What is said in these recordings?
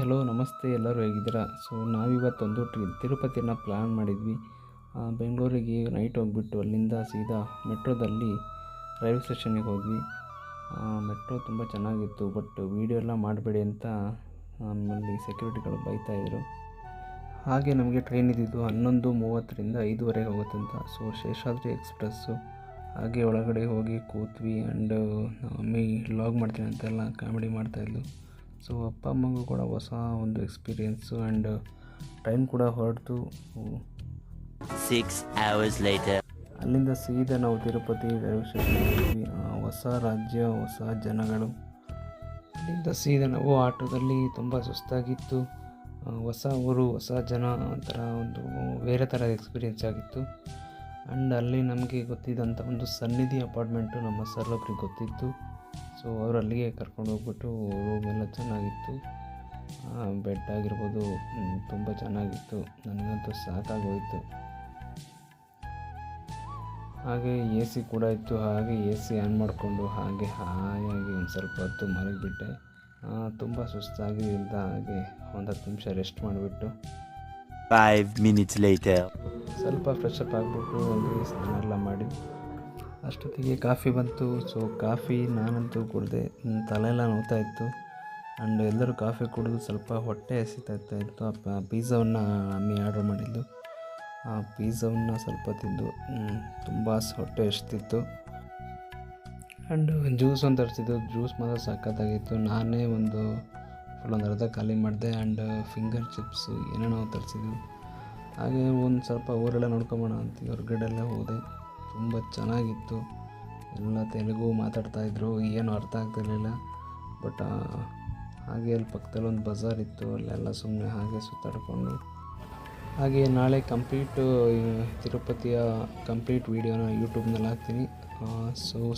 Hello ನಮಸ್ತೆ, ಎಲ್ಲರೂ ಹೇಗಿದ್ದೀರಾ? ನಾವಿವತ್ತೊಂದು ತಿರುಪತಿನ ಪ್ಲ್ಯಾನ್ ಮಾಡಿದ್ವಿ. ಬೆಂಗಳೂರಿಗೆ ನೈಟ್ ಹೋಗ್ಬಿಟ್ಟು ಅಲ್ಲಿಂದ ಸೀದಾ ಮೆಟ್ರೋದಲ್ಲಿ ರೈಲ್ವೆ ಸ್ಟೇಷನ್ನಿಗೆ ಹೋದ್ವಿ. ಮೆಟ್ರೋ ತುಂಬ ಚೆನ್ನಾಗಿತ್ತು, ಬಟ್ ವೀಡಿಯೋ ಎಲ್ಲ ಮಾಡಬೇಡಿ ಅಂತ ನಮ್ಮಲ್ಲಿ ಸೆಕ್ಯೂರಿಟಿಗಳು ಬೈತಾಯಿದ್ರು. ಹಾಗೆ ನಮಗೆ ಟ್ರೈನ್ ಇದ್ದಿದ್ದು 11:30ರಿಂದ 5:00ವರೆಗೆ ಹೋಗುತ್ತಂತ. ಶೇಷಾದ್ರಿ ಎಕ್ಸ್ಪ್ರೆಸ್ಸು. ಹಾಗೆ ಒಳಗಡೆ ಹೋಗಿ ಕೂತ್ವಿ. ಆ್ಯಂಡ್ ಮಮ್ಮಿ ಲಾಗ್ ಮಾಡ್ತೀನಿ ಅಂತೆಲ್ಲ ಕಾಮಿಡಿ ಮಾಡ್ತಾಯಿದ್ಲು. ಅಪ್ಪ ಅಮ್ಮಂಗೂ ಕೂಡ ಹೊಸ ಒಂದು ಎಕ್ಸ್ಪೀರಿಯೆನ್ಸು. ಆ್ಯಂಡ್ ಟ್ರೈನ್ ಕೂಡ ಹೊರಡ್ತು. 6 hours later. ಅಲ್ಲಿಂದ ಸೀದಾ ನಾವು ತಿರುಪತಿ ರೈಲ್ವೆ ಸ್ಟೇಷನ್ಗೆ ಹೋದ್ವಿ. ಹೊಸ ರಾಜ್ಯ, ಹೊಸ ಜನಗಳು. ಅಲ್ಲಿಂದ ಸೀದಾ ನಾವು ಆಟೋದಲ್ಲಿ ತುಂಬ ಸುಸ್ತಾಗಿತ್ತು. ಹೊಸ ಊರು, ಹೊಸ ಜನ, ಒಂಥರ ಒಂದು ಬೇರೆ ಥರ ಎಕ್ಸ್ಪೀರಿಯೆನ್ಸ್ ಆಗಿತ್ತು. ಆ್ಯಂಡ್ ಅಲ್ಲಿ ನಮಗೆ ಗೊತ್ತಿದ್ದಂಥ ಒಂದು ಸನ್ನಿಧಿ ಅಪಾರ್ಟ್ಮೆಂಟು ನಮ್ಮ ಸರ್ ಒಬ್ರಿಗೆ ಗೊತ್ತಿತ್ತು. ಅವರು ಅಲ್ಲಿಗೆ ಕರ್ಕೊಂಡು ಹೋಗ್ಬಿಟ್ಟು ರೂಮ್ ಎಲ್ಲ ಚೆನ್ನಾಗಿತ್ತು. ಬೆಡ್ ಆಗಿರ್ಬೋದು ತುಂಬ ಚೆನ್ನಾಗಿತ್ತು. ನನಗಂತೂ ಸಾಕಾಗೋಯಿತು. ಹಾಗೆ ಎ ಸಿ ಕೂಡ ಇತ್ತು. ಹಾಗೆ ಎ ಸಿ ಆನ್ ಮಾಡಿಕೊಂಡು ಹಾಗೆ ಹಾಯಾಗಿ ಒಂದು ಸ್ವಲ್ಪ ಹೊತ್ತು ಮಲಗಿಬಿಟ್ಟೆ. ತುಂಬ ಸುಸ್ತಾಗಿದ್ದರಿಂದ ಹಾಗೆ ಒಂದು 10 ನಿಮಿಷ ರೆಸ್ಟ್ ಮಾಡಿಬಿಟ್ಟು 5 minutes later. ಸ್ವಲ್ಪ ಫ್ರೆಶಪ್ ಆಗಿಬಿಟ್ಟು ಹಾಗೆ ಸ್ನಾನ ಎಲ್ಲ ಮಾಡಿ ಅಷ್ಟೊತ್ತಿಗೆ ಕಾಫಿ ಬಂತು. ಕಾಫಿ ನಾನಂತೂ ಕುಡಿದೆ. ತಲೆಯೆಲ್ಲ ನೋವ್ತಾ ಇತ್ತು. ಆ್ಯಂಡ್ ಎಲ್ಲರೂ ಕಾಫಿ ಕುಡಿದು ಸ್ವಲ್ಪ ಹೊಟ್ಟೆ ಹಸಿತಾ ಇತ್ತು. ಪಿಜ್ಜಾವನ್ನು ಅಮ್ಮಿ ಆರ್ಡ್ರ್ ಮಾಡಿದ್ದು. ಆ ಪಿಜ್ಜಾವನ್ನು ಸ್ವಲ್ಪ ತಿಂದು ತುಂಬ ಹೊಟ್ಟೆ ಹಸ್ತಿತ್ತು. ಆ್ಯಂಡ್ ಜ್ಯೂಸ್ ಒಂದು ತರಿಸಿದ್ದು. ಜ್ಯೂಸ್ ಮಾತ್ರ ಸಖತ್ತಾಗಿತ್ತು. ನಾನೇ ಒಂದು ಅರ್ಧ ಖಾಲಿ ಮಾಡಿದೆ. ಆ್ಯಂಡ್ ಫಿಂಗರ್ ಚಿಪ್ಸು ಏನೇನೋ ತರಿಸಿದ್ವಿ. ಹಾಗೆ ಒಂದು ಸ್ವಲ್ಪ ಊರೆಲ್ಲ ನೋಡ್ಕೊಂಬೋಣ ಅಂತ ಹೊರಗಡೆ ಎಲ್ಲ ಹೋದೆ. ತುಂಬ ಚೆನ್ನಾಗಿತ್ತು. ಎಲ್ಲ ತೆಲುಗು ಮಾತಾಡ್ತಾಯಿದ್ರು, ಏನೂ ಅರ್ಥ ಆಗ್ತಿರಲಿಲ್ಲ. ಬಟ್ ಹಾಗೆ ಅಲ್ಲಿ ಪಕ್ಕದಲ್ಲಿ ಒಂದು ಬಜಾರ್ ಇತ್ತು. ಅಲ್ಲೆಲ್ಲ ಸುಮ್ಮನೆ ಹಾಗೆ ಸುತ್ತಾಡಿಕೊಂಡು ಹಾಗೆ ನಾಳೆ ತಿರುಪತಿಯ ಕಂಪ್ಲೀಟ್ ವೀಡಿಯೋನ ಯೂಟ್ಯೂಬ್ನಲ್ಲಿ ಹಾಕ್ತೀನಿ.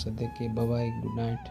ಸದ್ಯಕ್ಕೆ ಬಾಯ್, ಗುಡ್ ನೈಟ್.